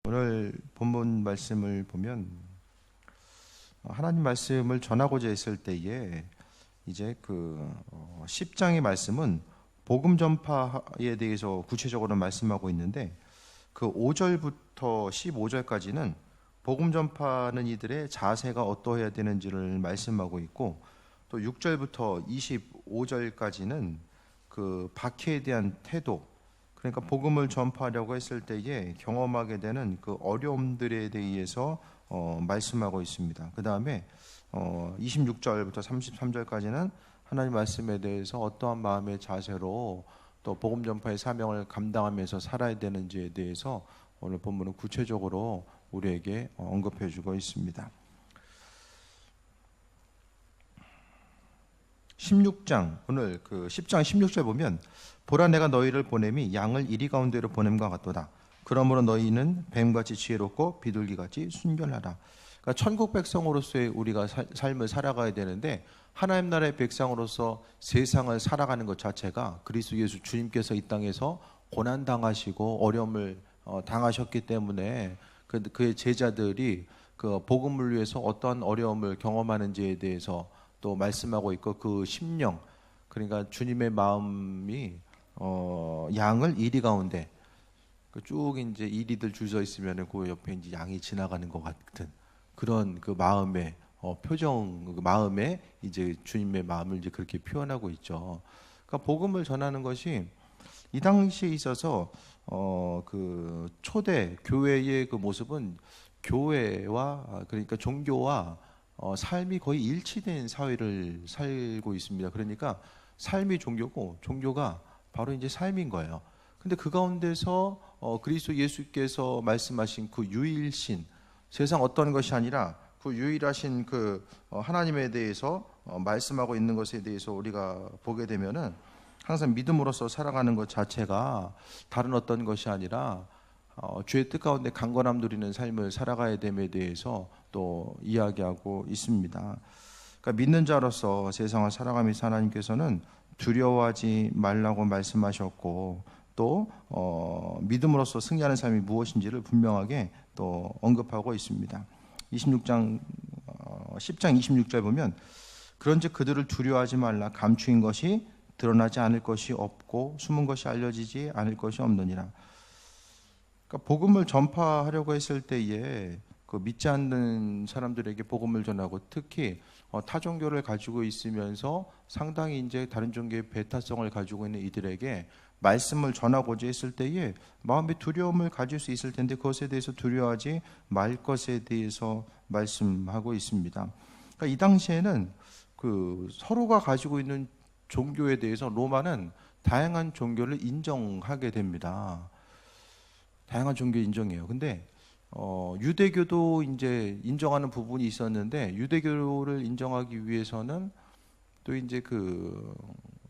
오늘 본문 말씀을 보면 하나님 말씀을 전하고자 했을 때에 이제 10장의 말씀은 복음 전파에 대해서 구체적으로 말씀하고 있는데, 그 5절부터 15절까지는 복음 전파하는 이들의 자세가 어떠해야 되는지를 말씀하고 있고, 또 6절부터 25절까지는 그 박해에 대한 태도, 그러니까 복음을 전파하려고 했을 때에 경험하게 되는 그 어려움들에 대해서 말씀하고 있습니다. 그 다음에 26절부터 33절까지는 하나님 말씀에 대해서 어떠한 마음의 자세로 또 복음 전파의 사명을 감당하면서 살아야 되는지에 대해서 오늘 본문은 구체적으로 우리에게 언급해 주고 있습니다. 16장, 오늘 10장 16절 보면, 보라 내가 너희를 보냄이 양을 이리 가운데로 보냄과 같도다. 그러므로 너희는 뱀같이 지혜롭고 비둘기같이 순결하라. 그러니까 천국 백성으로서의 우리가 삶을 살아가야 되는데, 하나님 나라의 백성으로서 세상을 살아가는 것 자체가 그리스도 예수 주님께서 이 땅에서 고난 당하시고 어려움을 당하셨기 때문에 그의 제자들이 그 복음을 위해서 어떠한 어려움을 경험하는지에 대해서 또 말씀하고 있고, 그 심령, 그러니까 주님의 마음이 양을 이리 가운데, 쭉 이제 이리들 줄 서 있으면 그 옆에 이제 양이 지나가는 것 같은 그런 그 마음의 표정, 그 마음에 이제 주님의 마음을 이제 그렇게 표현하고 있죠. 그러니까 복음을 전하는 것이 이 당시에 있어서 그 초대 교회의 그 모습은 교회와, 그러니까 종교와 삶이 거의 일치된 사회를 살고 있습니다. 그러니까 삶이 종교고 종교가 바로 이제 삶인 거예요. 근데 그 가운데서 그리스도 예수께서 말씀하신 그 유일신, 세상 어떤 것이 아니라 그 유일하신 그 하나님에 대해서 말씀하고 있는 것에 대해서 우리가 보게 되면은 항상 믿음으로서 살아가는 것 자체가 다른 어떤 것이 아니라 주의 뜻 가운데 강건함 누리는 삶을 살아가야 됨에 대해서 또 이야기하고 있습니다. 그러니까 믿는 자로서 세상을 살아가면서 하나님께서는 두려워하지 말라고 말씀하셨고, 또 믿음으로써 승리하는 삶이 무엇인지를 분명하게 또 언급하고 있습니다. 10장 26절 보면, 그런즉 그들을 두려워하지 말라. 감추인 것이 드러나지 않을 것이 없고 숨은 것이 알려지지 않을 것이 없느니라. 그러니까 복음을 전파하려고 했을 때에 그 믿지 않는 사람들에게 복음을 전하고, 특히 타 종교를 가지고 있으면서 상당히 이제 다른 종교의 배타성을 가지고 있는 이들에게 말씀을 전하고자 했을 때에 마음의 두려움을 가질 수 있을 텐데, 그것에 대해서 두려워하지 말 것에 대해서 말씀하고 있습니다. 그러니까 이 당시에는 그 서로가 가지고 있는 종교에 대해서 로마는 다양한 종교를 인정하게 됩니다. 다양한 종교 인정해요. 근데 유대교도 이제 인정하는 부분이 있었는데, 유대교를 인정하기 위해서는 또 이제 그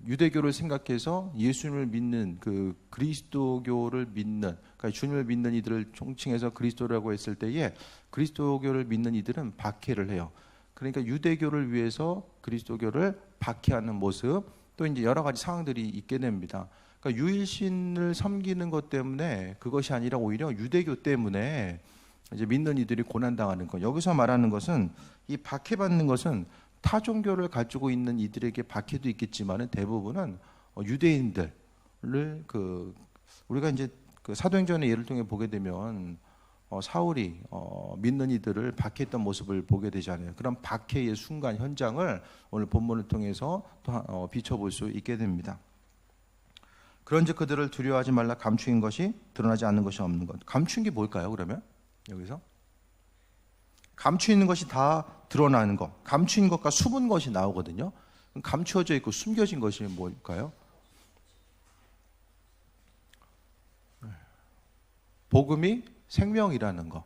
유대교를 생각해서 예수님을 믿는 그 그리스도교를 믿는, 그러니까 주님을 믿는 이들을 총칭해서 그리스도라고 했을 때에 그리스도교를 믿는 이들은 박해를 해요. 그러니까 유대교를 위해서 그리스도교를 박해하는 모습, 또 이제 여러 가지 상황들이 있게 됩니다. 그러니까 유일신을 섬기는 것 때문에, 그것이 아니라 오히려 유대교 때문에 이제 믿는 이들이 고난당하는 것. 여기서 말하는 것은, 이 박해받는 것은 타 종교를 가지고 있는 이들에게 박해도 있겠지만 대부분은 유대인들을 우리가 이제 그 사도행전의 예를 통해 보게 되면 사울이 믿는 이들을 박해했던 모습을 보게 되잖아요. 그런 박해의 순간 현장을 오늘 본문을 통해서 또 비춰볼 수 있게 됩니다. 그런즉 그들을 두려워하지 말라. 감추인 것이 드러나지 않는 것이 없는 것. 감추인 게 뭘까요? 그러면 여기서 감추 있는 것이 다 드러나는 것, 감추인 것과 숨은 것이 나오거든요. 감추어져 있고 숨겨진 것이 뭘까요? 복음이 생명이라는 것,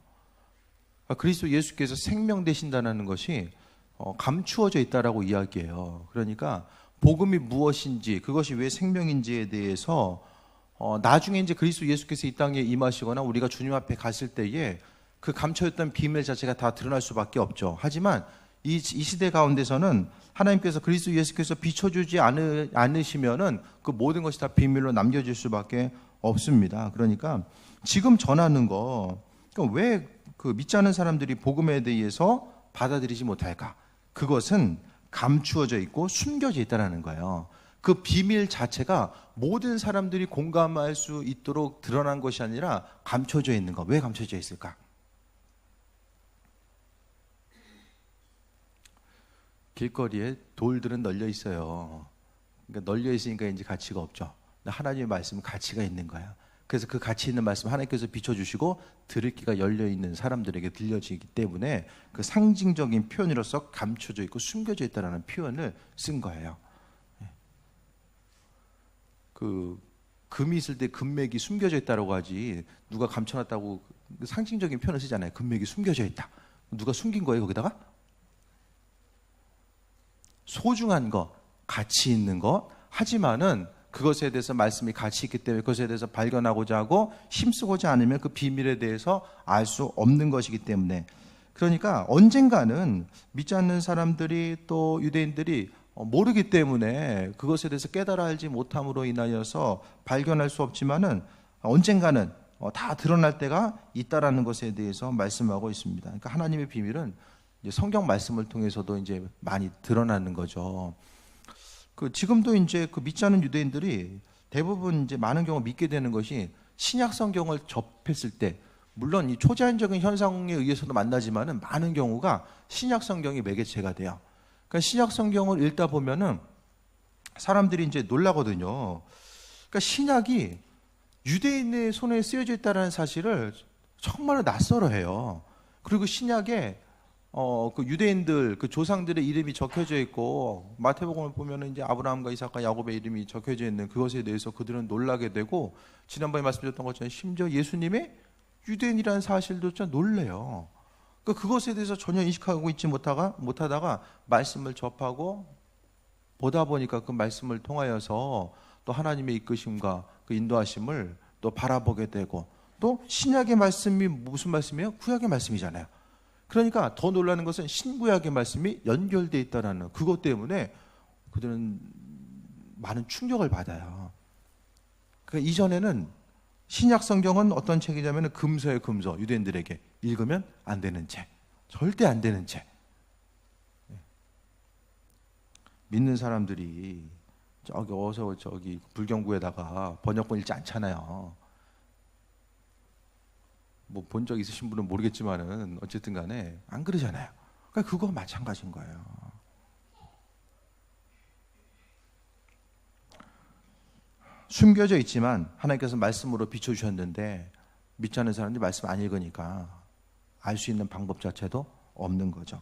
그리스도 예수께서 생명 되신다는 것이 감추어져 있다라고 이야기해요. 그러니까 복음이 무엇인지, 그것이 왜 생명인지에 대해서 나중에 이제 그리스도 예수께서 이 땅에 임하시거나 우리가 주님 앞에 갔을 때에 그 감춰있던 비밀 자체가 다 드러날 수밖에 없죠. 하지만 이 시대 가운데서는 하나님께서 그리스도 예수께서 비춰주지 않으시면은 그 모든 것이 다 비밀로 남겨질 수밖에 없습니다. 그러니까 지금 전하는 거, 그러니까 왜 그 믿지 않는 사람들이 복음에 대해서 받아들이지 못할까? 그것은 감추어져 있고 숨겨져 있다는 거예요. 그 비밀 자체가 모든 사람들이 공감할 수 있도록 드러난 것이 아니라 감춰져 있는 거. 왜 감춰져 있을까? 길거리에 돌들은 널려 있어요. 그러니까 널려 있으니까 이제 가치가 없죠. 하나님의 말씀은 가치가 있는 거야. 그래서 그 가치 있는 말씀 하나님께서 비춰주시고 들을 귀가 열려 있는 사람들에게 들려지기 때문에 그 상징적인 표현으로서 감춰져 있고 숨겨져 있다는 표현을 쓴 거예요. 그 금이 있을 때 금맥이 숨겨져 있다고 하지 누가 감춰놨다고 상징적인 표현을 쓰잖아요. 금맥이 숨겨져 있다. 누가 숨긴 거예요 거기다가? 소중한 거, 가치 있는 거. 하지만은 그것에 대해서 말씀이 가치 있기 때문에 그것에 대해서 발견하고자 하고 힘쓰고자 않으면 그 비밀에 대해서 알 수 없는 것이기 때문에, 그러니까 언젠가는 믿지 않는 사람들이 또 유대인들이 모르기 때문에 그것에 대해서 깨달아 알지 못함으로 인하여서 발견할 수 없지만은 언젠가는 다 드러날 때가 있다라는 것에 대해서 말씀하고 있습니다. 그러니까 하나님의 비밀은 이제 성경 말씀을 통해서도 이제 많이 드러나는 거죠. 지금도 이제 그 믿지 않는 유대인들이 대부분 이제 많은 경우 믿게 되는 것이 신약 성경을 접했을 때, 물론 이 초자연적인 현상에 의해서도 만나지만은 많은 경우가 신약 성경이 매개체가 돼요. 그러니까 신약 성경을 읽다 보면은 사람들이 이제 놀라거든요. 그러니까 신약이 유대인의 손에 쓰여져 있다는 사실을 정말로 낯설어해요. 그리고 신약에 그 유대인들 그 조상들의 이름이 적혀져 있고, 마태복음을 보면은 이제 아브라함과 이삭과 야곱의 이름이 적혀져 있는 그것에 대해서 그들은 놀라게 되고, 지난번에 말씀드렸던 것처럼 심지어 예수님의 유대인이라는 사실도 좀 놀래요. 그것에 대해서 전혀 인식하고 있지 못하다가 말씀을 접하고 보다 보니까 그 말씀을 통하여서 또 하나님의 이끄심과 그 인도하심을 또 바라보게 되고, 또 신약의 말씀이 무슨 말씀이에요? 구약의 말씀이잖아요. 그러니까 더 놀라는 것은 신구약의 말씀이 연결되어 있다는 그것 때문에 그들은 많은 충격을 받아요. 그러니까 이전에는 신약 성경은 어떤 책이냐면 금서예요. 금서. 유대인들에게 읽으면 안 되는 책, 절대 안 되는 책. 믿는 사람들이 저기 불경구에다가 번역본 읽지 않잖아요. 뭐 본 적 있으신 분은 모르겠지만은 어쨌든 간에 안 그러잖아요. 그러니까 그거 마찬가지인 거예요. 숨겨져 있지만 하나님께서 말씀으로 비춰주셨는데 믿지 않는 사람들이 말씀 안 읽으니까 알 수 있는 방법 자체도 없는 거죠.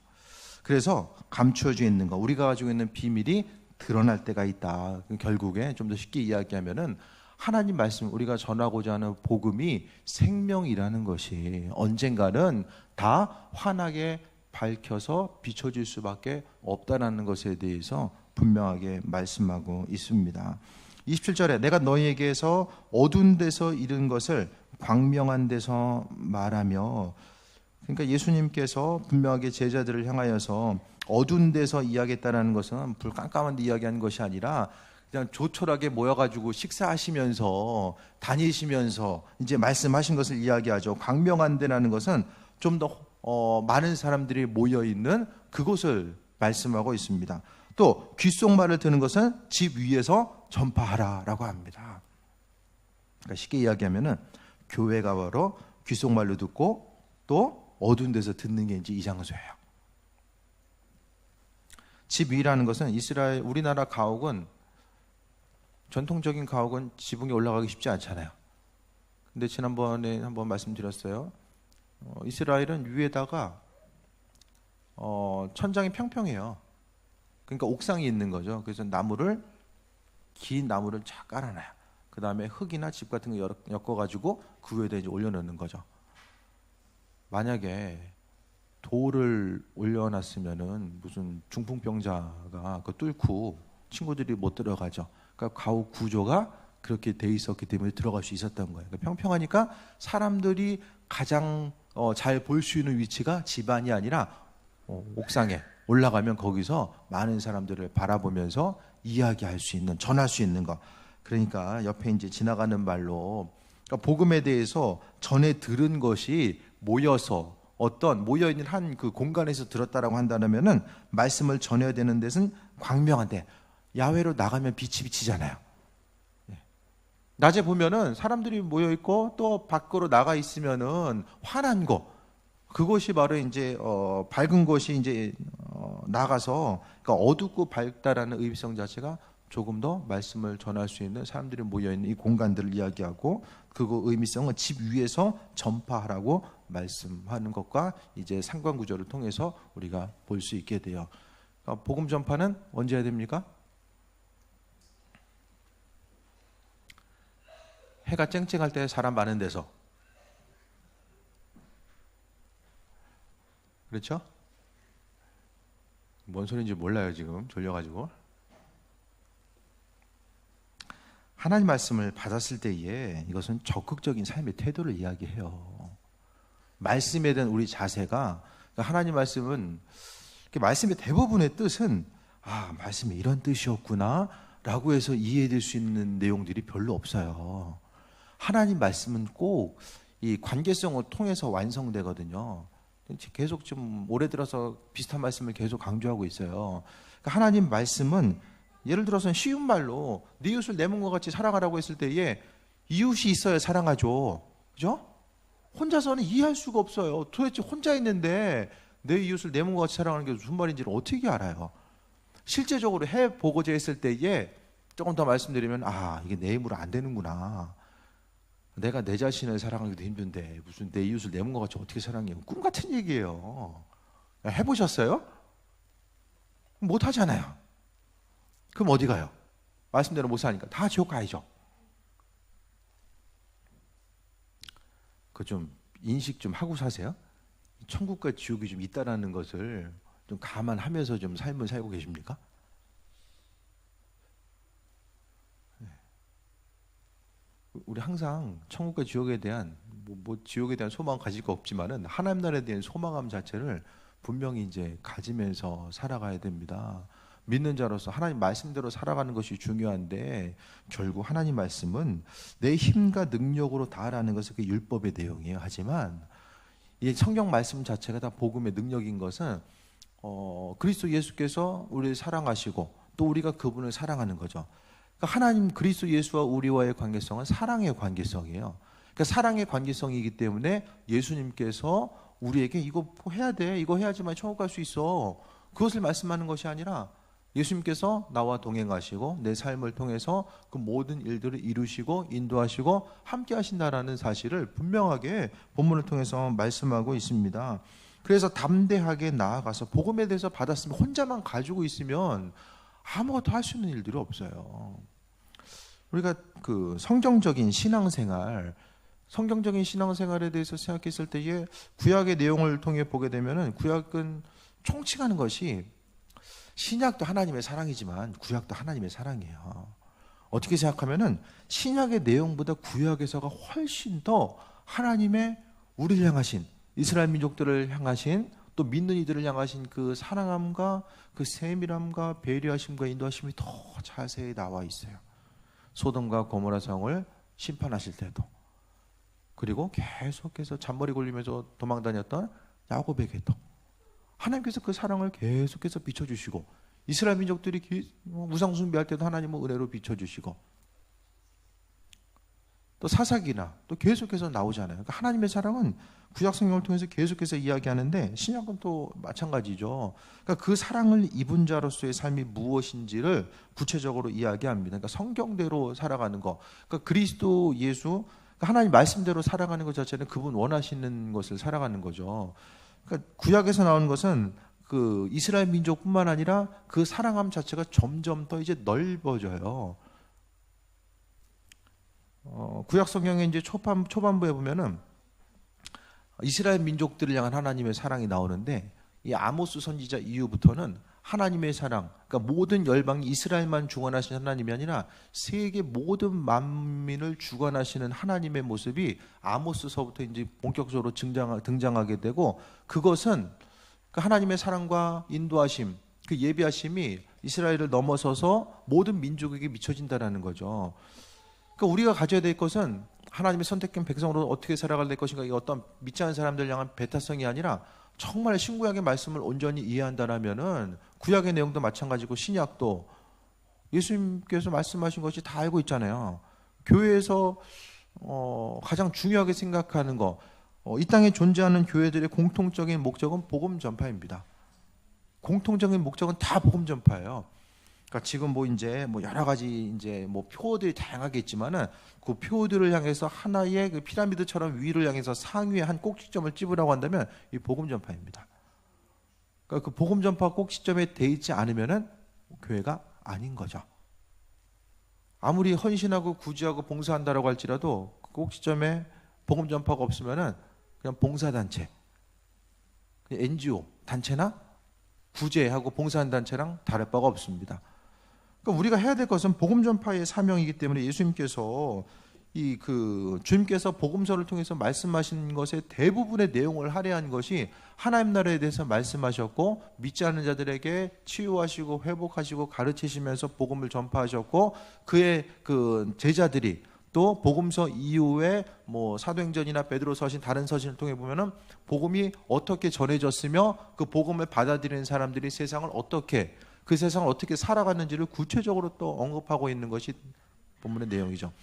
그래서 감추어져 있는 거, 우리가 가지고 있는 비밀이 드러날 때가 있다. 결국에 좀 더 쉽게 이야기하면은 하나님 말씀, 우리가 전하고자 하는 복음이 생명이라는 것이 언젠가는 다 환하게 밝혀서 비춰질 수밖에 없다는 것에 대해서 분명하게 말씀하고 있습니다. 27절에 내가 너희에게서 어두운 데서 이른 것을 광명한 데서 말하며, 그러니까 예수님께서 분명하게 제자들을 향하여서 어두운 데서 이야기했다는 것은 불 깜깜한 데 이야기한 것이 아니라 그냥 조촐하게 모여가지고 식사하시면서 다니시면서 이제 말씀하신 것을 이야기하죠. 광명한 데라는 것은 좀 더 많은 사람들이 모여있는 그곳을 말씀하고 있습니다. 또 귓속말을 듣는 것은 집 위에서 전파하라라고 합니다. 그러니까 쉽게 이야기하면은 교회가 바로 귓속말로 듣고 또 어두운 데서 듣는 게 이제 이 장소예요. 집 위라는 것은 이스라엘, 우리나라 가옥은 전통적인 가옥은 지붕에 올라가기 쉽지 않잖아요. 근데 지난번에 한번 말씀드렸어요. 이스라엘은 위에다가 천장이 평평해요. 그러니까 옥상이 있는 거죠. 그래서 긴 나무를 쫙 깔아놔요. 그 다음에 흙이나 집 같은 거 엮어가지고 그 위에다 이제 올려놓는 거죠. 만약에 돌을 올려놨으면은 무슨 중풍병자가 그 뚫고 친구들이 못 들어가죠. 그러니까 가옥 구조가 그렇게 돼 있었기 때문에 들어갈 수 있었던 거예요. 그러니까 평평하니까 사람들이 가장 잘 볼 수 있는 위치가 집안이 아니라 옥상에 올라가면 거기서 많은 사람들을 바라보면서 이야기할 수 있는, 전할 수 있는 거. 그러니까 옆에 이제 지나가는 말로 그러니까 복음에 대해서 전에 들은 것이 모여서 어떤 모여있는 한 그 공간에서 들었다라고 한다면은 말씀을 전해야 되는 데는 광명한데 야외로 나가면 빛이 비치잖아요. 낮에 보면은 사람들이 모여 있고 또 밖으로 나가 있으면은 환한 곳, 그곳이 바로 이제 밝은 곳이 이제 나가서 그러니까 어둡고 밝다라는 의미성 자체가 조금 더 말씀을 전할 수 있는 사람들이 모여 있는 이 공간들을 이야기하고 그 의미성은 집 위에서 전파하라고 말씀하는 것과 이제 상관 구조를 통해서 우리가 볼 수 있게 돼요. 그러니까 복음 전파는 언제 해야 됩니까? 해가 쨍쨍할 때 사람 많은 데서. 그렇죠? 뭔 소리인지 몰라요 지금 졸려가지고. 하나님 말씀을 받았을 때에 이것은 적극적인 삶의 태도를 이야기해요. 말씀에 대한 우리 자세가, 하나님 말씀은 말씀의 대부분의 뜻은 말씀이 이런 뜻이었구나 라고 해서 이해될 수 있는 내용들이 별로 없어요. 하나님 말씀은 꼭 이 관계성을 통해서 완성되거든요. 계속 좀 오래 들어서 비슷한 말씀을 계속 강조하고 있어요. 그러니까 하나님 말씀은 예를 들어서 쉬운 말로 네 이웃을 내 몸과 같이 사랑하라고 했을 때에 이웃이 있어야 사랑하죠. 그죠? 혼자서는 이해할 수가 없어요. 도대체 혼자 있는데 내 이웃을 내 몸과 같이 사랑하는 게 무슨 말인지를 어떻게 알아요? 실제적으로 해보고자 했을 때에 조금 더 말씀드리면 이게 내 힘으로 안 되는구나. 내가 내 자신을 사랑하기도 힘든데 무슨 내 이웃을 내 몸과 같이 어떻게 사랑해요? 꿈 같은 얘기예요. 해보셨어요? 못하잖아요. 그럼 어디 가요? 말씀대로 못 사니까 다 지옥 가야죠. 그 좀 인식 좀 하고 사세요. 천국과 지옥이 좀 있다라는 것을 좀 감안하면서 좀 삶을 살고 계십니까? 우리 항상 천국과 지옥에 대한 지옥에 대한 소망 가질 거 없지만은 하나님 나라에 대한 소망함 자체를 분명히 이제 가지면서 살아가야 됩니다. 믿는 자로서 하나님 말씀대로 살아가는 것이 중요한데 결국 하나님 말씀은 내 힘과 능력으로 다하라는 것은 그 율법의 내용이에요. 하지만 이 성경 말씀 자체가 다 복음의 능력인 것은 그리스도 예수께서 우리를 사랑하시고 또 우리가 그분을 사랑하는 거죠. 그러니까 하나님 그리스도 예수와 우리와의 관계성은 사랑의 관계성이에요. 그러니까 사랑의 관계성이기 때문에 예수님께서 우리에게 이거 해야 돼, 이거 해야지만 천국 갈 수 있어, 그것을 말씀하는 것이 아니라 예수님께서 나와 동행하시고 내 삶을 통해서 그 모든 일들을 이루시고 인도하시고 함께 하신다라는 사실을 분명하게 본문을 통해서 말씀하고 있습니다. 그래서 담대하게 나아가서 복음에 대해서 받았으면 혼자만 가지고 있으면 아무것도 할 수 있는 일들이 없어요. 우리가 그 성경적인 신앙생활에 대해서 생각했을 때에 구약의 내용을 통해 보게 되면은 구약은 총칭하는 것이 신약도 하나님의 사랑이지만 구약도 하나님의 사랑이에요. 어떻게 생각하면은 신약의 내용보다 구약에서가 훨씬 더 하나님의 우리를 향하신, 이스라엘 민족들을 향하신, 또 믿는 이들을 향하신 그 사랑함과 그 세밀함과 배려하심과 인도하심이 더 자세히 나와 있어요. 소돔과 고모라 성을 심판하실 때도, 그리고 계속해서 잔머리 굴리면서 도망다녔던 야곱에게도 하나님께서 그 사랑을 계속해서 비춰주시고, 이스라엘 민족들이 우상 숭배할 때도 하나님은 은혜로 비춰주시고, 또 사사기나 또 계속해서 나오잖아요. 그러니까 하나님의 사랑은 구약 성경을 통해서 계속해서 이야기하는데 신약은 또 마찬가지죠. 그러니까 그 사랑을 입은 자로서의 삶이 무엇인지를 구체적으로 이야기합니다. 그러니까 성경대로 살아가는 거, 그러니까 그리스도 예수, 그러니까 하나님 말씀대로 살아가는 것 자체는 그분 원하시는 것을 살아가는 거죠. 그러니까 구약에서 나오는 것은 그 이스라엘 민족뿐만 아니라 그 사랑함 자체가 점점 더 이제 넓어져요. 구약 성경의 이제 초반부에 보면은 이스라엘 민족들을 향한 하나님의 사랑이 나오는데, 이 아모스 선지자 이후부터는 하나님의 사랑, 그러니까 모든 열방이 이스라엘만 주관하시는 하나님이 아니라 세계 모든 만민을 주관하시는 하나님의 모습이 아모스서부터 이제 본격적으로 등장하게 되고, 그것은 그 하나님의 사랑과 인도하심, 그 예비하심이 이스라엘을 넘어서서 모든 민족에게 미쳐진다라는 거죠. 그러니까 우리가 가져야 될 것은 하나님의 선택된 백성으로 어떻게 살아갈 것인가, 이 어떤 믿지 않은 사람들 향한 배타성이 아니라 정말 신구약의 말씀을 온전히 이해한다라면은 구약의 내용도 마찬가지고 신약도 예수님께서 말씀하신 것이 다 알고 있잖아요. 교회에서 가장 중요하게 생각하는 거, 이 땅에 존재하는 교회들의 공통적인 목적은 복음 전파입니다. 공통적인 목적은 다 복음 전파예요. 그러니까 지금 뭐 이제 뭐 여러 가지 이제 뭐 표어들이 다양하게 있지만은 그 표어들을 향해서 하나의 그 피라미드처럼 위를 향해서 상위에 한 꼭지점을 찝으라고 한다면 이 복음 전파입니다. 그러니까 그 복음 전파 꼭지점에 돼 있지 않으면은 교회가 아닌 거죠. 아무리 헌신하고 구제하고 봉사한다라고 할지라도 그 꼭지점에 복음 전파가 없으면은 그냥 봉사단체, 그냥 NGO 단체나 구제하고 봉사한 단체랑 다를 바가 없습니다. 그러니까 우리가 해야 될 것은 복음 전파의 사명이기 때문에 예수님께서 주님께서 복음서를 통해서 말씀하신 것의 대부분의 내용을 할애한 것이 하나님 나라에 대해서 말씀하셨고, 믿지 않는 자들에게 치유하시고 회복하시고 가르치시면서 복음을 전파하셨고, 그의 그 제자들이 또 복음서 이후에 뭐 사도행전이나 베드로서신 다른 서신을 통해 보면은 복음이 어떻게 전해졌으며 그 복음을 받아들이는 사람들이 그 세상을 어떻게 살아갔는지를 구체적으로 또 언급하고 있는 것이 본문의 내용이죠.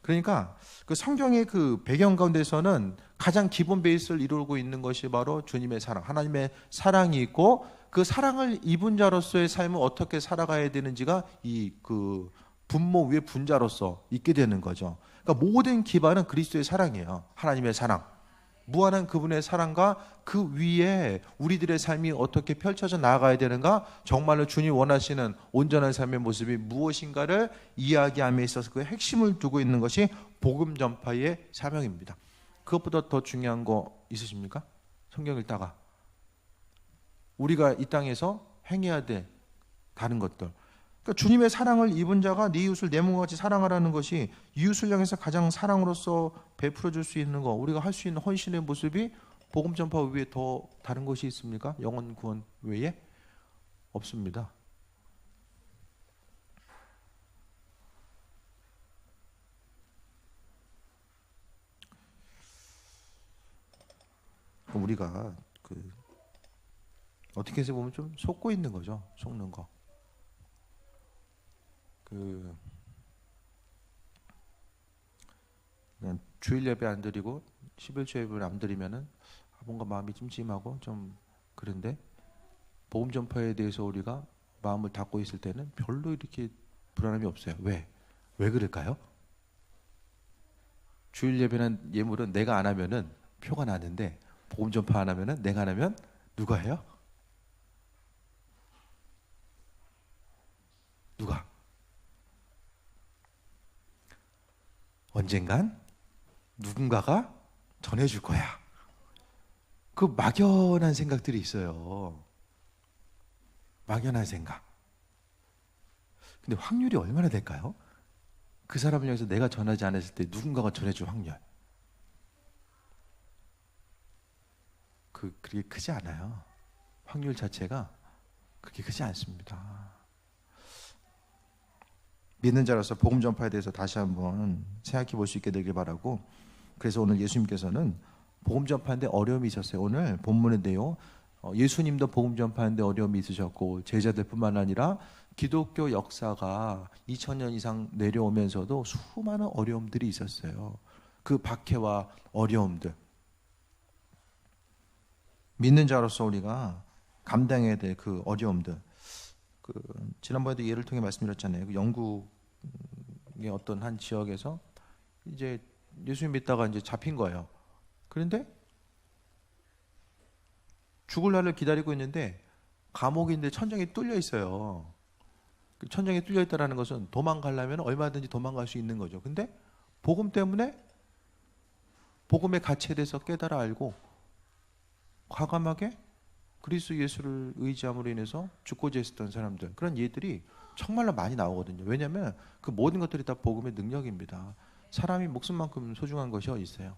그러니까 그 성경의 그 배경 가운데서는 가장 기본 베이스를 이루고 있는 것이 바로 주님의 사랑, 하나님의 사랑이 있고, 그 사랑을 입은 자로서의 삶을 어떻게 살아가야 되는지가 이 그 분모 위에 분자로서 있게 되는 거죠. 그러니까 모든 기반은 그리스도의 사랑이에요. 하나님의 사랑, 무한한 그분의 사랑과 그 위에 우리들의 삶이 어떻게 펼쳐져 나아가야 되는가, 정말로 주님 원하시는 온전한 삶의 모습이 무엇인가를 이야기함에 있어서 그 핵심을 두고 있는 것이 복음 전파의 사명입니다. 그것보다 더 중요한 거 있으십니까? 성경 읽다가 우리가 이 땅에서 행해야 될 다른 것들, 그러니까 주님의 사랑을 입은 자가 네 이웃을 내 몸과 같이 사랑하라는 것이 이웃을 향해서 가장 사랑으로서 베풀어 줄 수 있는 거, 우리가 할 수 있는 헌신의 모습이 복음 전파 외에 더 다른 것이 있습니까? 영혼 구원 외에 없습니다. 우리가 어떻게 해서 보면 좀 속고 있는 거죠. 속는 거. 그냥 주일 예배 안 드리고 11조 예배를 안 드리면은 뭔가 마음이 찜찜하고 좀 그런데, 복음 전파에 대해서 우리가 마음을 닫고 있을 때는 별로 이렇게 불안함이 없어요. 왜 그럴까요? 주일 예배는 예물은 내가 안 하면은 표가 나는데, 복음 전파 안 하면은, 내가 안 하면 누가 해요? 누가? 언젠간 누군가가 전해줄 거야. 그 막연한 생각들이 있어요. 막연한 생각. 근데 확률이 얼마나 될까요? 그 사람을 향해서 내가 전하지 않았을 때 누군가가 전해줄 확률. 그렇게 크지 않아요. 확률 자체가 그렇게 크지 않습니다. 믿는 자로서 복음 전파에 대해서 다시 한번 생각해 볼 수 있게 되길 바라고, 그래서 오늘 예수님께서는 복음 전파하는데 어려움이 있었어요. 오늘 본문의 내용, 예수님도 복음 전파하는데 어려움이 있으셨고, 제자들뿐만 아니라 기독교 역사가 2000년 이상 내려오면서도 수많은 어려움들이 있었어요. 그 박해와 어려움들, 믿는 자로서 우리가 감당해야 될 그 어려움들, 지난번에도 예를 통해 말씀드렸잖아요. 영국의 어떤 한 지역에서 이제 예수님 믿다가 이제 잡힌 거예요. 그런데 죽을 날을 기다리고 있는데 감옥인데 천장이 뚫려 있어요. 천장이 뚫려 있다는 것은 도망가려면 얼마든지 도망갈 수 있는 거죠. 근데 복음 때문에 복음의 가치에 대해서 깨달아 알고 과감하게 그리스도 예수를 의지함으로 인해서 죽고자 했었던 사람들, 그런 예들이 정말로 많이 나오거든요. 왜냐하면 그 모든 것들이 다 복음의 능력입니다. 사람이 목숨만큼 소중한 것이 어디 있어요?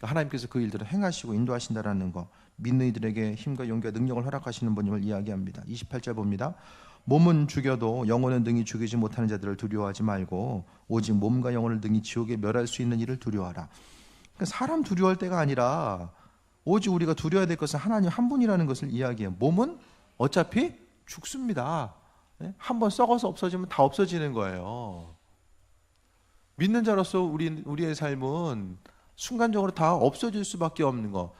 하나님께서 그 일들을 행하시고 인도하신다라는 거, 믿는 이들에게 힘과 용기와 능력을 허락하시는 분임을 이야기합니다. 28절 봅니다. 몸은 죽여도 영혼은 능히 죽이지 못하는 자들을 두려워하지 말고 오직 몸과 영혼을 능히 지옥에 멸할 수 있는 일을 두려워하라. 그러니까 사람 두려워할 때가 아니라 오직 우리가 두려워야 될 것은 하나님 한 분이라는 것을 이야기해요. 몸은 어차피 죽습니다. 한번 썩어서 없어지면 다 없어지는 거예요. 믿는 자로서 우리의 삶은 순간적으로 다 없어질 수밖에 없는 거.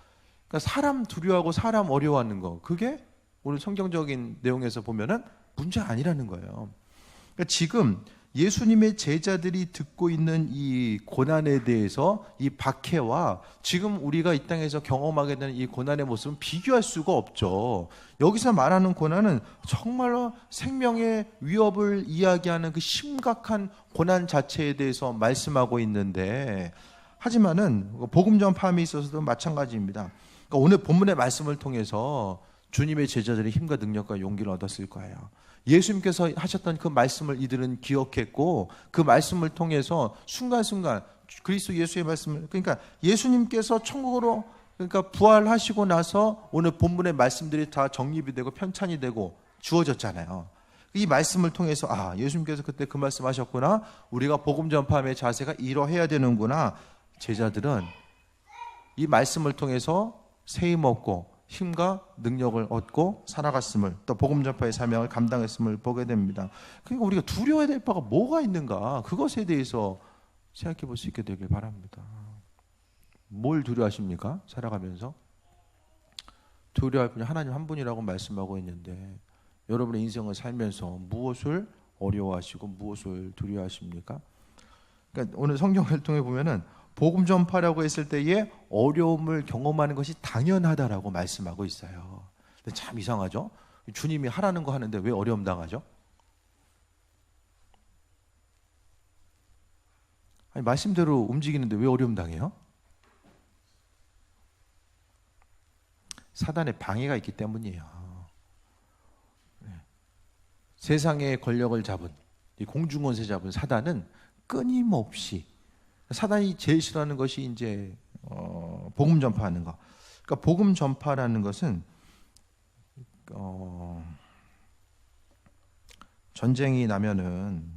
그러니까 사람 두려워하고 사람 어려워하는 거, 그게 오늘 성경적인 내용에서 보면은 문제 아니라는 거예요. 그러니까 지금 예수님의 제자들이 듣고 있는 이 고난에 대해서 이 박해와 지금 우리가 이 땅에서 경험하게 되는 이 고난의 모습은 비교할 수가 없죠. 여기서 말하는 고난은 정말로 생명의 위협을 이야기하는 그 심각한 고난 자체에 대해서 말씀하고 있는데, 하지만은 복음 전파함에 있어서도 마찬가지입니다. 그러니까 오늘 본문의 말씀을 통해서 주님의 제자들이 힘과 능력과 용기를 얻었을 거예요. 예수님께서 하셨던 그 말씀을 이들은 기억했고, 그 말씀을 통해서 순간순간 그리스도 예수의 말씀을, 그러니까 예수님께서 천국으로, 그러니까 부활하시고 나서 오늘 본문의 말씀들이 다 정립이 되고 편찬이 되고 주어졌잖아요. 이 말씀을 통해서 예수님께서 그때 그 말씀하셨구나, 우리가 복음 전파함의 자세가 이러해야 되는구나. 제자들은 이 말씀을 통해서 세임 얻고 힘과 능력을 얻고 살아갔음을, 또 복음 전파의 사명을 감당했음을 보게 됩니다. 그러니까 우리가 두려워해야 될 바가 뭐가 있는가, 그것에 대해서 생각해 볼 수 있게 되길 바랍니다. 뭘 두려워하십니까? 살아가면서 두려워할 분이 하나님 한 분이라고 말씀하고 있는데, 여러분의 인생을 살면서 무엇을 어려워하시고 무엇을 두려워하십니까? 그러니까 오늘 성경을 통해 보면은 복음 전파라고 했을 때에 어려움을 경험하는 것이 당연하다라고 말씀하고 있어요. 근데 참 이상하죠? 주님이 하라는 거 하는데 왜 어려움 당하죠? 아니, 말씀대로 움직이는데 왜 어려움 당해요? 사단의 방해가 있기 때문이에요. 세상의 권력을 잡은, 이 공중권세 잡은 사단은 끊임없이, 사단이 제일 싫어하는 것이 이제 복음 전파하는 거. 그러니까 복음 전파라는 것은 전쟁이 나면은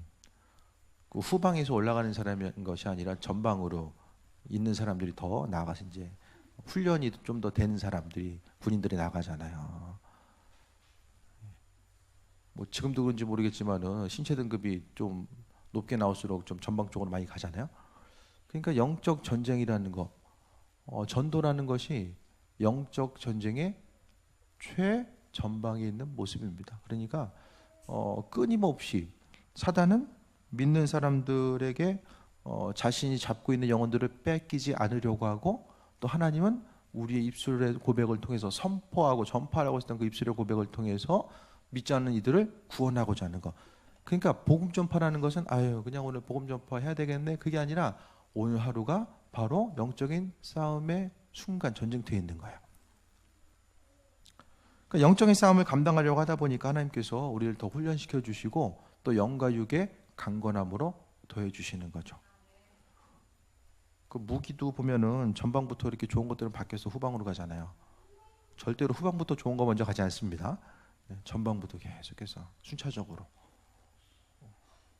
그 후방에서 올라가는 사람인 것이 아니라 전방으로 있는 사람들이 더 나가서 이제 훈련이 좀 더 된 사람들이, 군인들이 나가잖아요. 뭐 지금도 그런지 모르겠지만은 신체 등급이 좀 높게 나올수록 좀 전방 쪽으로 많이 가잖아요. 그러니까 영적 전쟁이라는 거, 전도라는 것이 영적 전쟁의 최전방에 있는 모습입니다. 그러니까 끊임없이 사단은 믿는 사람들에게 자신이 잡고 있는 영혼들을 뺏기지 않으려고 하고, 또 하나님은 우리의 입술의 고백을 통해서 선포하고 전파하고 했던 그 입술의 고백을 통해서 믿지 않는 이들을 구원하고자 하는 것. 그러니까 복음 전파라는 것은 그냥 오늘 복음 전파 해야 되겠네, 그게 아니라 오늘 하루가 바로 영적인 싸움의 순간, 전쟁터에 있는 거예요. 그러니까 영적인 싸움을 감당하려고 하다 보니까 하나님께서 우리를 더 훈련시켜 주시고, 또 영과 육의 강건함으로 더해 주시는 거죠. 그 무기도 보면은 전방부터 이렇게 좋은 것들은 바뀌어서 후방으로 가잖아요. 절대로 후방부터 좋은 거 먼저 가지 않습니다. 전방부터 계속해서 순차적으로.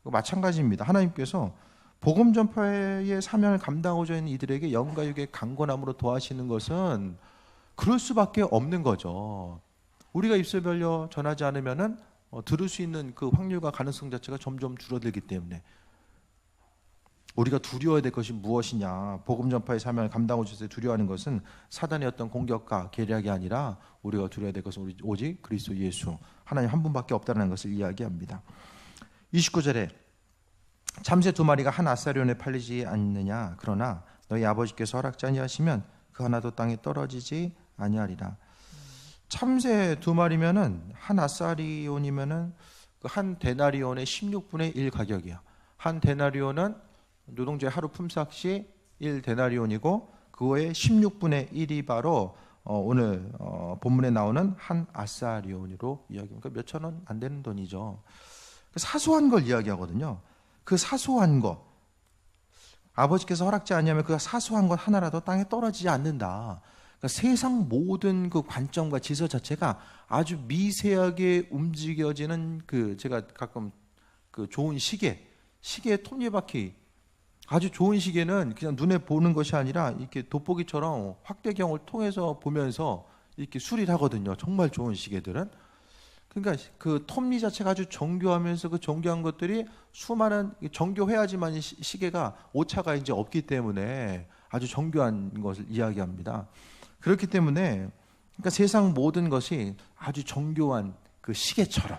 마찬가지입니다. 하나님께서 복음 전파의 사명을 감당하고자 하는 이들에게 영과 육의 강건함으로 도와시는 것은 그럴 수밖에 없는 거죠. 우리가 입술 벌려 전하지 않으면은 들을 수 있는 그 확률과 가능성 자체가 점점 줄어들기 때문에, 우리가 두려워야 될 것이 무엇이냐, 복음 전파의 사명을 감당하고자 두려워하는 것은 사단의 어떤 공격과 계략이 아니라 우리가 두려워야 될 것은 오직 그리스도 예수, 하나님 한 분밖에 없다는 것을 이야기합니다. 29절에 참새 2마리가 한 아사리온에 팔리지 않느냐, 그러나 너희 아버지께서 허락지 아니하시면 그 하나도 땅에 떨어지지 아니하리라. 참새 2마리면은 한 아사리온이면은 그 한 데나리온의 16분의 1 가격이야. 한 데나리온은 노동자의 하루 품삯이 1 데나리온이고, 그거의 16분의 1이 바로 오늘 본문에 나오는 한 아사리온으로 이야기합니다. 그러니까 몇천 원 안 되는 돈이죠. 사소한 걸 이야기하거든요. 그 사소한 거, 아버지께서 허락지 아니하면 그 사소한 것 하나라도 땅에 떨어지지 않는다. 그러니까 세상 모든 그 관점과 질서 자체가 아주 미세하게 움직여지는 제가 가끔 좋은 시계의 톱니바퀴, 아주 좋은 시계는 그냥 눈에 보는 것이 아니라 이렇게 돋보기처럼 확대경을 통해서 보면서 이렇게 수리를 하거든요. 정말 좋은 시계들은. 그러니까 그 톱니 자체가 아주 정교하면서 그 정교한 것들이 수많은 정교해야지만 시계가 오차가 이제 없기 때문에 아주 정교한 것을 이야기합니다. 그렇기 때문에 그러니까 세상 모든 것이 아주 정교한 그 시계처럼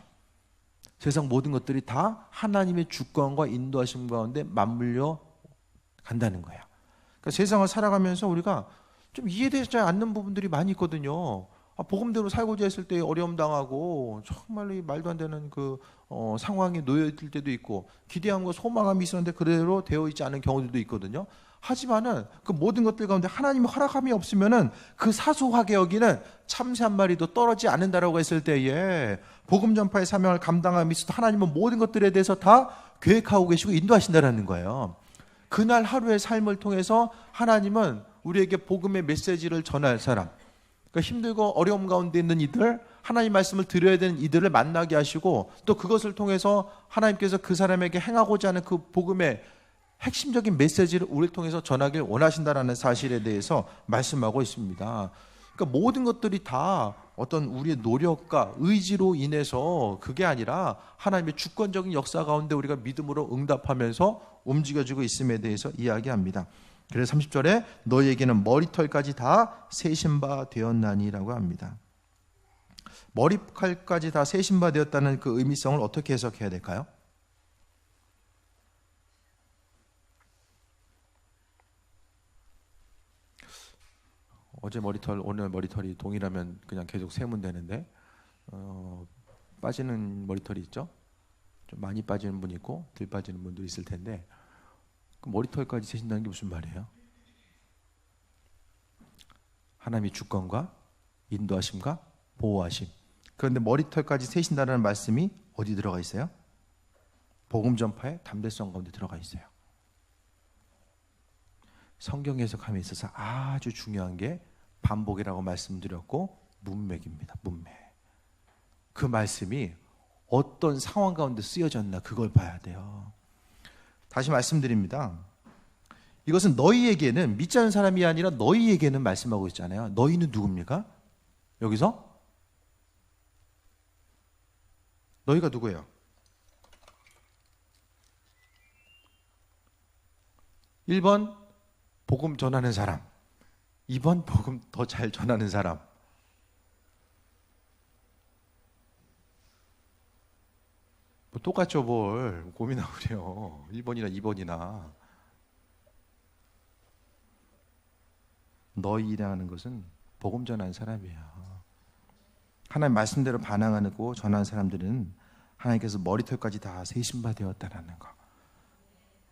세상 모든 것들이 다 하나님의 주권과 인도하심 가운데 맞물려 간다는 거예요. 그러니까 세상을 살아가면서 우리가 좀 이해되지 않는 부분들이 많이 있거든요. 복음대로 살고자 했을 때 어려움 당하고 정말 말도 안 되는 상황에 놓여 있을 때도 있고 기대함과 소망함이 있었는데 그대로 되어 있지 않은 경우들도 있거든요. 하지만은 그 모든 것들 가운데 하나님의 허락함이 없으면은 그 사소하게 여기는 참새 한 마리도 떨어지지 않는다라고 했을 때에 복음 전파의 사명을 감당함이 있어도 하나님은 모든 것들에 대해서 다 계획하고 계시고 인도하신다라는 거예요. 그날 하루의 삶을 통해서 하나님은 우리에게 복음의 메시지를 전할 사람, 그러니까 힘들고 어려움 가운데 있는 이들, 하나님 말씀을 들어야 되는 이들을 만나게 하시고 또 그것을 통해서 하나님께서 그 사람에게 행하고자 하는 그 복음의 핵심적인 메시지를 우리를 통해서 전하길 원하신다라는 사실에 대해서 말씀하고 있습니다. 그러니까 모든 것들이 다 어떤 우리의 노력과 의지로 인해서 그게 아니라 하나님의 주권적인 역사 가운데 우리가 믿음으로 응답하면서 움직여지고 있음에 대해서 이야기합니다. 그래서 30절에 너희에게는 머리털까지 다 세신 바 되었나니라고 합니다. 머리털까지 다 세신 바 되었다는 그 의미성을 어떻게 해석해야 될까요? 어제 머리털, 오늘 머리털이 동일하면 그냥 계속 세면 되는데 빠지는 머리털이 있죠? 좀 많이 빠지는 분 있고 덜 빠지는 분도 있을 텐데 그 머리털까지 세신다는 게 무슨 말이에요? 하나님의 주권과 인도하심과 보호하심. 그런데 머리털까지 세신다는 말씀이 어디 들어가 있어요? 복음 전파의 담대성 가운데 들어가 있어요. 성경 해석함에 있어서 아주 중요한 게 반복이라고 말씀드렸고 문맥입니다. 문맥. 그 말씀이 어떤 상황 가운데 쓰여졌나 그걸 봐야 돼요. 다시 말씀드립니다. 이것은 너희에게는 믿지 않는 사람이 아니라 너희에게는 말씀하고 있잖아요. 너희는 누굽니까? 여기서? 너희가 누구예요? 1번 복음 전하는 사람, 2번 복음 더 잘 전하는 사람. 뭐 똑같죠, 뭘 고민하고 그래요. 1번이나 2번이나. 너희라는 것은 복음 전하는 사람이에요. 하나님 말씀대로 반항하고 전하는 사람들은 하나님께서 머리털까지 다 세신 바 되었다라는 거.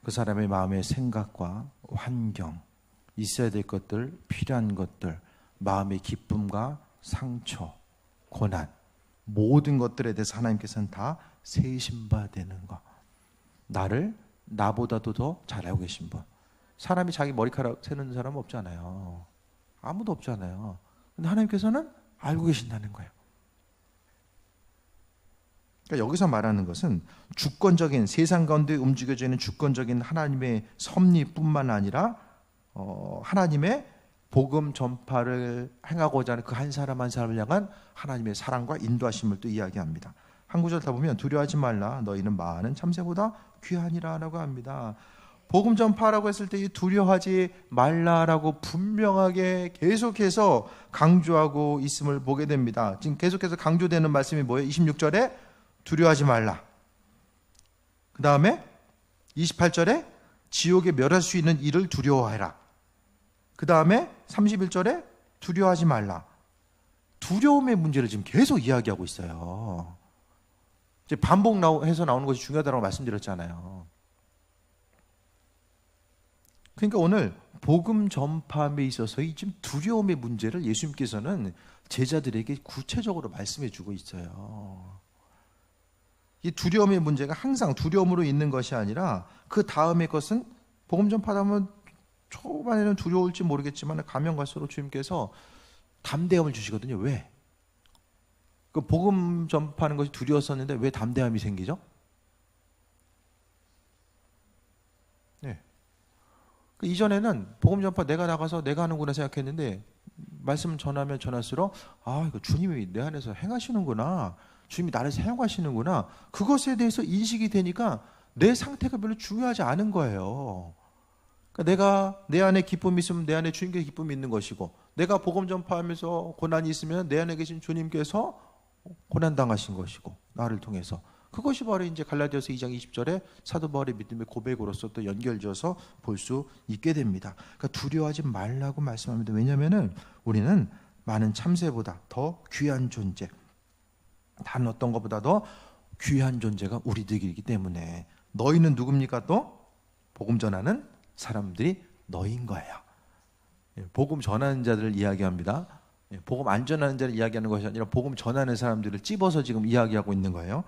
그 사람의 마음의 생각과 환경, 있어야 될 것들, 필요한 것들, 마음의 기쁨과 상처, 고난, 모든 것들에 대해서 하나님께서는 다 세신 바 되는 거. 나를 나보다도 더 잘 알고 계신 분. 사람이 자기 머리카락 세는 사람은 없잖아요. 아무도 없잖아요. 근데 하나님께서는 알고 계신다는 거예요. 그러니까 여기서 말하는 것은 주권적인, 세상 가운데 움직여지는 주권적인 하나님의 섭리뿐만 아니라 하나님의 복음 전파를 행하고자 하는 그 한 사람 한 사람을 향한 하나님의 사랑과 인도하심을 또 이야기합니다. 한 구절 다 보면 두려워하지 말라 너희는 많은 참새보다 귀하니라 라고 합니다. 복음 전파라고 했을 때 이 두려워하지 말라라고 분명하게 계속해서 강조하고 있음을 보게 됩니다. 지금 계속해서 강조되는 말씀이 뭐예요? 26절에 두려워하지 말라. 그 다음에 28절에 지옥에 멸할 수 있는 일을 두려워해라. 그 다음에 31절에 두려워하지 말라. 두려움의 문제를 지금 계속 이야기하고 있어요. 이제 반복해서 나오는 것이 중요하다고 말씀드렸잖아요. 그러니까 오늘 복음 전파에 있어서의 지금 두려움의 문제를 예수님께서는 제자들에게 구체적으로 말씀해 주고 있어요. 이 두려움의 문제가 항상 두려움으로 있는 것이 아니라 그 다음의 것은 복음 전파하다 보면 초반에는 두려울지 모르겠지만 가면 갈수록 주님께서 담대함을 주시거든요. 왜? 그 복음 전파하는 것이 두려웠었는데 왜 담대함이 생기죠? 네. 그 이전에는 복음 전파 내가 나가서 내가 하는구나 생각했는데 말씀 전하면 전할수록 이거 주님이 내 안에서 행하시는구나, 주님이 나를 사용하시는구나, 그것에 대해서 인식이 되니까 내 상태가 별로 중요하지 않은 거예요. 그러니까 내가 내 안에 기쁨이 있으면 내 안에 주님께 기쁨이 있는 것이고, 내가 복음 전파하면서 고난이 있으면 내 안에 계신 주님께서 고난 당하신 것이고, 나를 통해서 그것이 바로 이제 갈라디아서 2장 20절에 사도 바울의 믿음의 고백으로서 또 연결져서 볼 수 있게 됩니다. 그러니까 두려워하지 말라고 말씀합니다. 왜냐하면은 우리는 많은 참새보다 더 귀한 존재, 다른 어떤 것보다 더 귀한 존재가 우리들이기 때문에. 너희는 누굽니까? 또 복음 전하는 사람들이 너희인 거예요. 복음 전하는 자들을 이야기합니다. 복음 안 전하는 자를 이야기하는 것이 아니라 복음 전하는 사람들을 찝어서 지금 이야기하고 있는 거예요.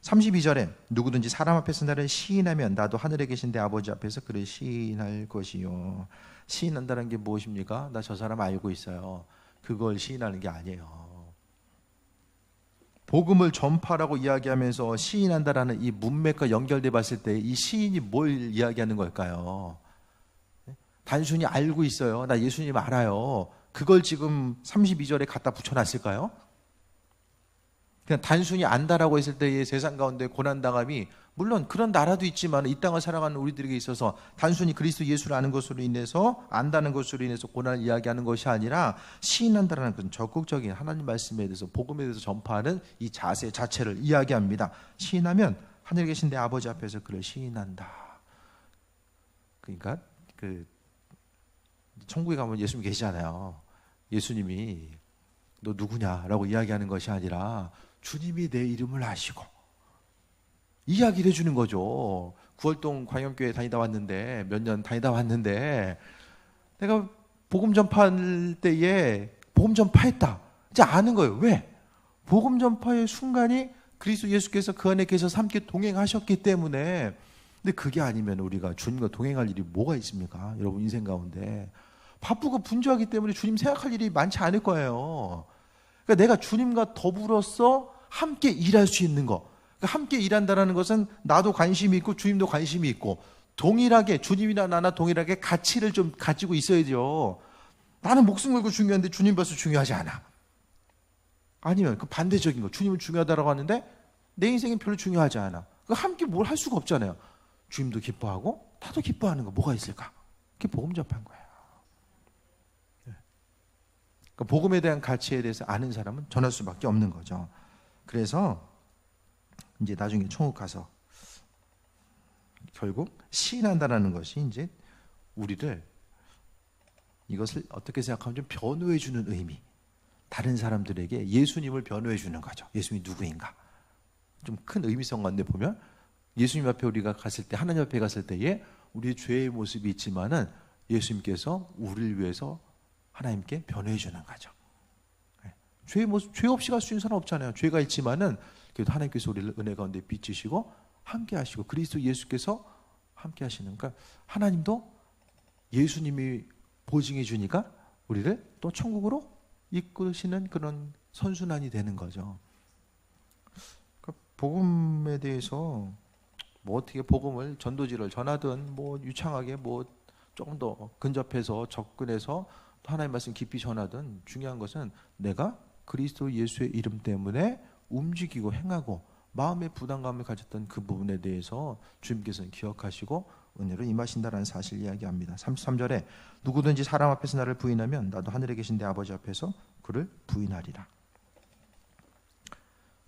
32절에 누구든지 사람 앞에서 나를 시인하면 나도 하늘에 계신 내 아버지 앞에서 그를 시인할 것이요. 시인한다는 게 무엇입니까? 나 저 사람 알고 있어요. 그걸 시인하는 게 아니에요. 복음을 전파라고 이야기하면서 시인한다라는 이 문맥과 연결돼 봤을 때 이 시인이 뭘 이야기하는 걸까요? 단순히 알고 있어요. 나 예수님 알아요. 그걸 지금 32절에 갖다 붙여놨을까요? 그냥 단순히 안다라고 했을 때의 세상 가운데 고난당함이, 물론 그런 나라도 있지만 이 땅을 살아가는 우리들에게 있어서 단순히 그리스도 예수를 아는 것으로 인해서, 안다는 것으로 인해서 고난을 이야기하는 것이 아니라 시인한다라는 그런 적극적인 하나님 말씀에 대해서, 복음에 대해서 전파하는 이 자세 자체를 이야기합니다. 시인하면 하늘에 계신 내 아버지 앞에서 그를 시인한다. 그러니까 천국에 가면 예수님 계시잖아요. 예수님이 너 누구냐라고 이야기하는 것이 아니라 주님이 내 이름을 아시고 이야기를 해주는 거죠. 구월동 광영교회 다니다 왔는데, 몇 년 다니다 왔는데 내가 복음 전파할 때에 복음 전파했다, 이제 아는 거예요. 왜? 복음 전파의 순간이 그리스도 예수께서 그 안에 계셔서 함께 동행하셨기 때문에. 근데 그게 아니면 우리가 주님과 동행할 일이 뭐가 있습니까? 여러분 인생 가운데 바쁘고 분주하기 때문에 주님 생각할 일이 많지 않을 거예요. 그러니까 내가 주님과 더불어서 함께 일할 수 있는 거, 그러니까 함께 일한다는 것은 나도 관심이 있고 주님도 관심이 있고, 동일하게 주님이나 나나 동일하게 가치를 좀 가지고 있어야죠. 나는 목숨 걸고 중요한데 주님 벌써 중요하지 않아. 아니면 그 반대적인 거, 주님은 중요하다고 하는데 내 인생은 별로 중요하지 않아. 함께 뭘 할 수가 없잖아요. 주님도 기뻐하고 나도 기뻐하는 거 뭐가 있을까? 그게 복음 전파인 거예요. 그러니까 복음에 대한 가치에 대해서 아는 사람은 전할 수밖에 없는 거죠. 그래서 이제 나중에 천국 가서 결국 시인한다라는 것이 이제 우리를, 이것을 어떻게 생각하면 좀 변호해 주는 의미, 다른 사람들에게 예수님을 변호해 주는 거죠. 예수님이 누구인가, 좀 큰 의미성 가운데 보면 예수님 앞에 우리가 갔을 때, 하나님 앞에 갔을 때에 우리의 죄의 모습이 있지만은 예수님께서 우리를 위해서 하나님께 변호해 주는 거죠. 죄의 모습, 죄 없이 갈 수 있는 사람 없잖아요. 죄가 있지만은 그래도 하나님께서 우리를 은혜 가운데 비추시고 함께 하시고 그리스도 예수께서 함께 하시는, 그러니까 하나님도 예수님이 보증해 주니까 우리를 또 천국으로 이끄시는 그런 선순환이 되는 거죠. 그러니까 복음에 대해서 뭐 어떻게 복음을 전도지를 전하든 뭐 유창하게 뭐 조금 더 근접해서 접근해서 하나님 말씀 깊이 전하든, 중요한 것은 내가 그리스도 예수의 이름 때문에 움직이고 행하고 마음의 부담감을 가졌던 그 부분에 대해서 주님께서는 기억하시고 은혜로 임하신다라는 사실을 이야기합니다. 33절에 누구든지 사람 앞에서 나를 부인하면 나도 하늘에 계신 내 아버지 앞에서 그를 부인하리라.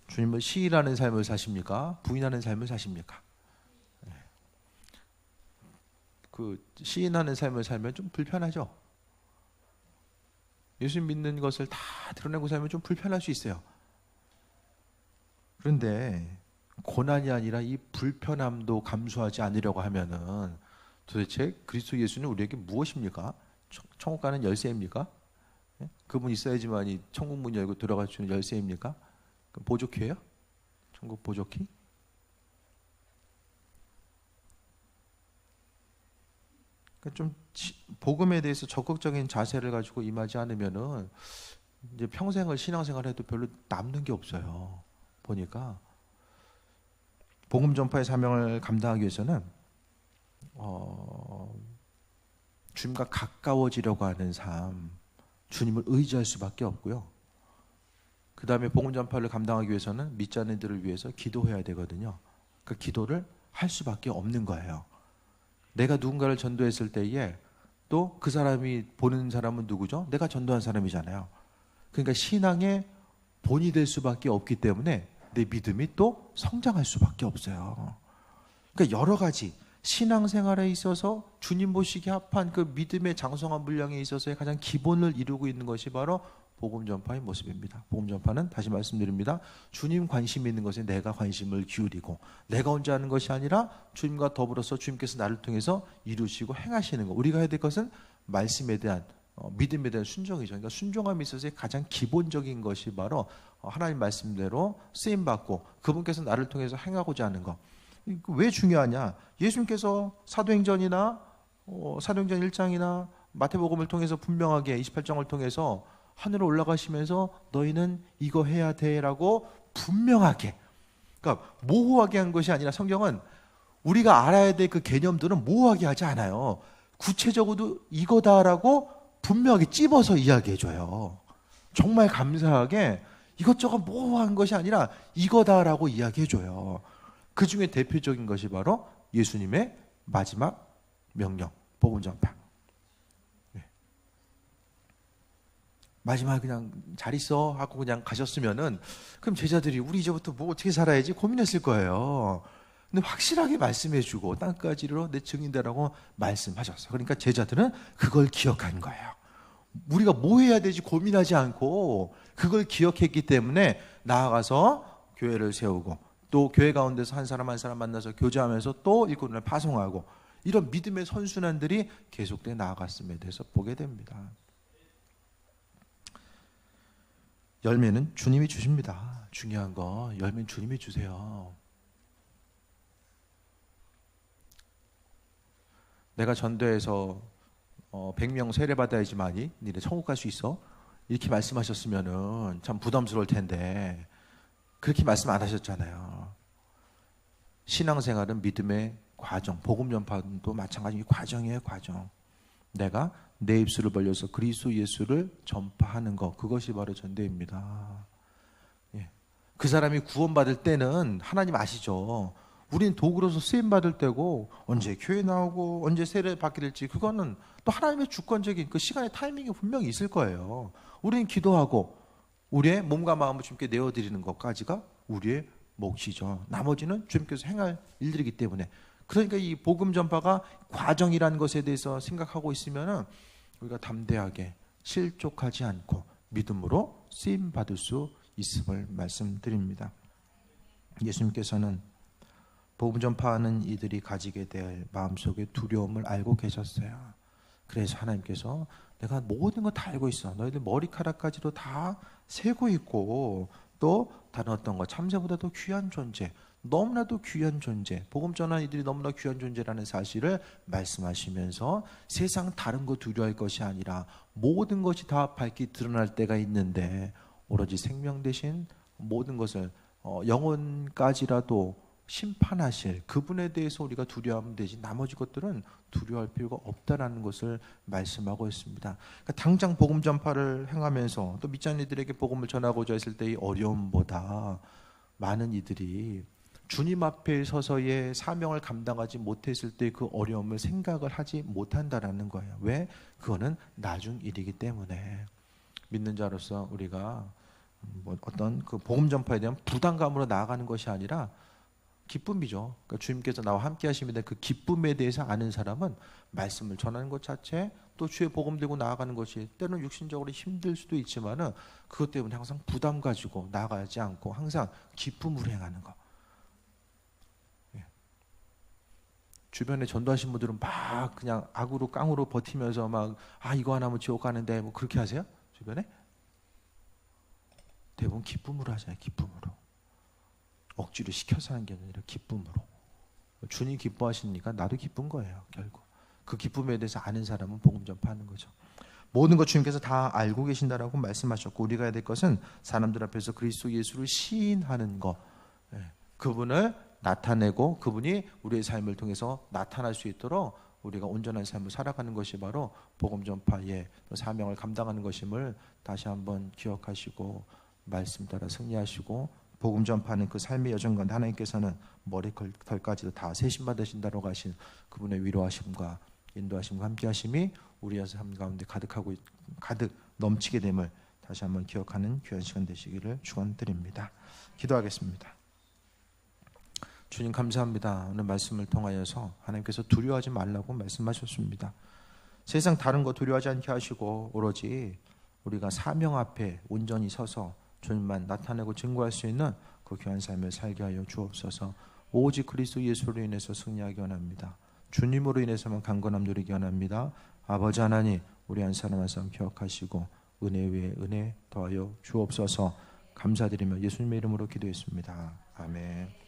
주님은 시인하는 삶을 사십니까? 부인하는 삶을 사십니까? 그 시인하는 삶을 살면 좀 불편하죠. 예수님 믿는 것을 다 드러내고 살면 좀 불편할 수 있어요. 그런데 고난이 아니라 이 불편함도 감수하지 않으려고 하면은 도대체 그리스도 예수는 우리에게 무엇입니까? 천국 가는 열쇠입니까? 그분 있어야지만이 천국 문 열고 들어갈 수 있는 열쇠입니까? 보조키예요? 천국 보조키? 좀 복음에 대해서 적극적인 자세를 가지고 임하지 않으면은 이제 평생을 신앙생활해도 별로 남는 게 없어요. 보니까 복음 전파의 사명을 감당하기 위해서는 주님과 가까워지려고 하는 삶, 주님을 의지할 수밖에 없고요. 그 다음에 복음 전파를 감당하기 위해서는 믿지 않는 이들을 위해서 기도해야 되거든요. 그 기도를 할 수밖에 없는 거예요. 내가 누군가를 전도했을 때에 또 그 사람이 보는 사람은 누구죠? 내가 전도한 사람이잖아요. 그러니까 신앙의 본이 될 수밖에 없기 때문에 내 믿음이 또 성장할 수밖에 없어요. 그러니까 여러 가지 신앙생활에 있어서 주님 보시기에 합한 그 믿음의 장성한 분량에 있어서의 가장 기본을 이루고 있는 것이 바로 복음 전파의 모습입니다. 복음 전파는 다시 말씀드립니다. 주님 관심이 있는 것에 내가 관심을 기울이고 내가 혼자 하는 것이 아니라 주님과 더불어서 주님께서 나를 통해서 이루시고 행하시는 것. 우리가 해야 될 것은 말씀에 대한 믿음에 대한 순종이죠. 그러니까 순종함에 있어서의 가장 기본적인 것이 바로 하나님 말씀대로 쓰임받고 그분께서 나를 통해서 행하고자 하는 것. 왜 중요하냐? 예수님께서 사도행전이나 사도행전 1장이나 마태복음을 통해서 분명하게 28장을 통해서 하늘로 올라가시면서 너희는 이거 해야 돼라고 분명하게, 그러니까 모호하게 한 것이 아니라 성경은 우리가 알아야 될 그 개념들은 모호하게 하지 않아요. 구체적으로 이거다라고 분명하게 찝어서 이야기해줘요. 정말 감사하게 이것저것 모호한 것이 아니라 이거다라고 이야기해줘요. 그 중에 대표적인 것이 바로 예수님의 마지막 명령, 복음 전파. 마지막에 그냥 잘 있어 하고 그냥 가셨으면은 그럼 제자들이 우리 이제부터 뭐 어떻게 살아야지 고민했을 거예요. 근데 확실하게 말씀해주고 땅까지로 내 증인되라고 말씀하셨어. 그러니까 제자들은 그걸 기억한 거예요. 우리가 뭐 해야 되지 고민하지 않고 그걸 기억했기 때문에 나아가서 교회를 세우고 또 교회 가운데서 한 사람 한 사람 만나서 교제하면서 또 일꾼을 파송하고 이런 믿음의 선순환들이 계속돼 나아갔음에 대해서 보게 됩니다. 열매는 주님이 주십니다. 중요한 거 열매는 주님이 주세요. 내가 전도해서 100명 세례받아야지만이 니네 천국 갈 수 있어? 이렇게 말씀하셨으면은 참 부담스러울 텐데 그렇게 말씀 안 하셨잖아요. 신앙생활은 믿음의 과정, 복음 전파도 마찬가지 과정이에요. 과정. 내가 내 입술을 벌려서 그리스도 예수를 전파하는 것, 그것이 바로 전도입니다. 예. 그 사람이 구원받을 때는 하나님 아시죠. 우린 도구로서 쓰임받을 때고 언제 교회 나오고 언제 세례 받게 될지 그거는 또 하나님의 주권적인 그 시간의 타이밍이 분명히 있을 거예요. 우리는 기도하고 우리의 몸과 마음을 주님께 내어드리는 것까지가 우리의 몫이죠. 나머지는 주님께서 행할 일들이기 때문에. 그러니까 이 복음 전파가 과정이라는 것에 대해서 생각하고 있으면은 우리가 담대하게 실족하지 않고 믿음으로 쓰임 받을 수 있음을 말씀드립니다. 예수님께서는 복음 전파하는 이들이 가지게 될 마음속의 두려움을 알고 계셨어요. 그래서 하나님께서 내가 모든 거 다 알고 있어. 너희들 머리카락까지도 다 세고 있고 또 다른 어떤 것 참새보다도 귀한 존재, 너무나도 귀한 존재, 복음 전하는 이들이 너무나 귀한 존재라는 사실을 말씀하시면서 세상 다른 거 두려워할 것이 아니라 모든 것이 다 밝히 드러날 때가 있는데 오로지 생명 대신 모든 것을 영혼까지라도 심판하실 그분에 대해서 우리가 두려워하면 되지 나머지 것들은 두려워할 필요가 없다라는 것을 말씀하고 있습니다. 그러니까 당장 복음 전파를 행하면서 또 믿지 않는 이들에게 복음을 전하고자 했을 때의 어려움보다 많은 이들이 주님 앞에 서서의 사명을 감당하지 못했을 때 그 어려움을 생각을 하지 못한다라는 거예요. 왜? 그거는 나중 일이기 때문에. 믿는 자로서 우리가 어떤 그 복음 전파에 대한 부담감으로 나아가는 것이 아니라 기쁨이죠. 그러니까 주님께서 나와 함께 하시면 그 기쁨에 대해서 아는 사람은 말씀을 전하는 것 자체 또 주의 복음 들고 나아가는 것이 때로는 육신적으로 힘들 수도 있지만은 그것 때문에 항상 부담 가지고 나아가지 않고 항상 기쁨으로 행하는 것. 예. 주변에 전도하신 분들은 막 그냥 악으로 깡으로 버티면서 막 이거 안 하면 지옥 가는데 뭐 그렇게 하세요? 주변에? 대부분 기쁨으로 하잖아요. 기쁨으로. 억지로 시켜서 하는 게 아니라 기쁨으로. 주님 기뻐하시니까 나도 기쁜 거예요. 결국 그 기쁨에 대해서 아는 사람은 복음 전파하는 거죠. 모든 것 주님께서 다 알고 계신다라고 말씀하셨고, 우리가 해야 될 것은 사람들 앞에서 그리스도 예수를 시인하는 것, 그분을 나타내고 그분이 우리의 삶을 통해서 나타날 수 있도록 우리가 온전한 삶을 살아가는 것이 바로 복음 전파의 사명을 감당하는 것임을 다시 한번 기억하시고 말씀 따라 승리하시고, 복음 전파는 그 삶의 여정 가운데 하나님께서는 머리털까지도 다 세심받으신다고 하신 그분의 위로하심과 인도하심과 함께하심이 우리의 삶 가운데 가득 넘치게 됨을 다시 한번 기억하는 귀한 시간 되시기를 축원드립니다. 기도하겠습니다. 주님 감사합니다. 오늘 말씀을 통하여서 하나님께서 두려워하지 말라고 말씀하셨습니다. 세상 다른 거 두려워하지 않게 하시고 오로지 우리가 사명 앞에 온전히 서서 주님만 나타내고 증거할 수 있는 그 귀한 삶을 살게 하여 주옵소서. 오직 그리스도 예수로 인해서 승리하기 원합니다. 주님으로 인해서만 강건함 누리기 원합니다. 아버지 하나님, 우리 한 사람 한 사람 기억하시고 은혜 위에 은혜 더하여 주옵소서. 감사드리며 예수님의 이름으로 기도했습니다. 아멘.